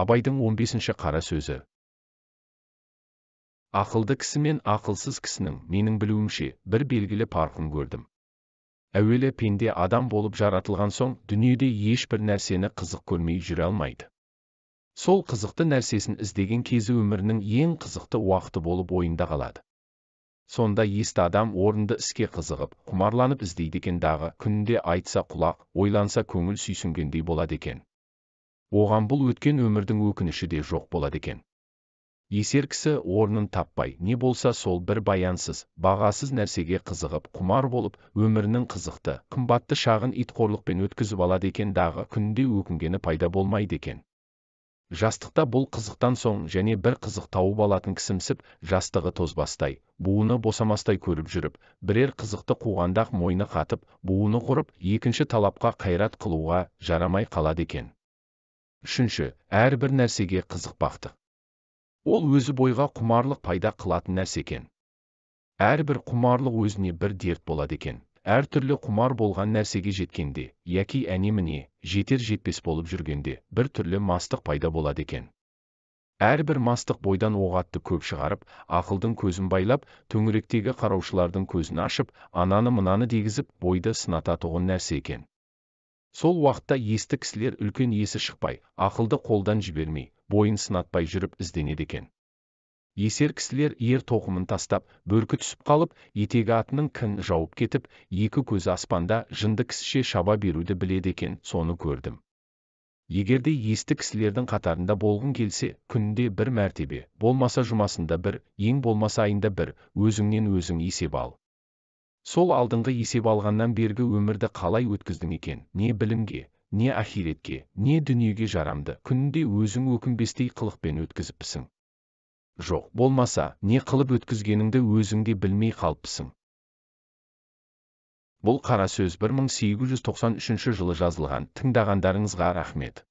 Абайдың 15-ші қара сөзі. Ақылды кісі мен ақылсыз кісінің, менің білуімше, бір белгілі парқын көрдім. Әуелі пенде адам болып жаратылған соң, дүниеде ешбір нәрсені қызық көрмей жүре алмайды. Сол қызықты нәрсесін іздеген кезі өмірінің ең қызықты уақыты болып ойында қалады. Сонда есті адам орынды іске қызығып, құмарланып іздейді екен дағы, күнінде айтса құлақ, ойланса көңіл сүйсінгендей болады екен. Оған бұл өткен өмірдің өкініші де жоқ болады екен. Есер кісі орнын таппай, не болса сол бір баянсыз, бағасыз нәрсеге қызығып, құмар болып, өмірінің қызықты, қымбатты шағын итқорлықпен өткізіп алады екен дағы, күнде өкінгені пайда болмайды екен. Жастықта бұл қызықтан соң және бір қызық тауып алатын кісімсіп, жастығы тозбастай, буыны босамастай көріп жүріп, бірер қызықты қуғандақ мойны қатып, буыны құрып, екінші талапқа қайрат қылуға жарамай қалады екен. Үшінші, әрбір нәрсеге қызықпақты. Ол өзі бойға құмарлық пайда қылатын нәрсе екен. Әрбір құмарлық өзіне бір дерт болады екен. Әртүрлі құмар болған нәрсеге жеткенде, яки әне-міне, жетер-жетпес болып жүргенде, бір түрлі мастық пайда болады екен. Әрбір мастық бойдан оғатты көп шығарып, ақылдың көзін байлап, төңіректегі қараушылардың көзін ашып, ананы-мынаны дегізіп, бойды сынататұғын нәрсе екен. Сол уақытта есті кісілер үлкен есі шықпай, ақылды қолдан жібермей, бойын сынатпай жүріп ізденеді екен. Есер кісілер ер тоқымын тастап, бөркі түсіп қалып, етегі атының кін жауып кетіп, екі көзі аспанда жынды кісіше шаба беруді біледі екен, соны көрдім. Егерде есті кісілердің қатарында болғың келсе, күнде бір мәртебе, болмаса жұмасында бір, ең болмаса айында бір, өзіңнен өзің есеп ал. Сол алдыңғы есеп алғаннан бергі өмірді қалай өткіздің екен, не білімге, не ахиретке, не дүниеге жарамды, күнде өзің өкінбестей қылықпен өткізіппісің. Жоқ, болмаса, не қылып өткізгеніңді өзіңде білмей қалыпсың. Бұл қара сөз 1893 жылы жазылған. Тыңдағандарыңызға рахмет.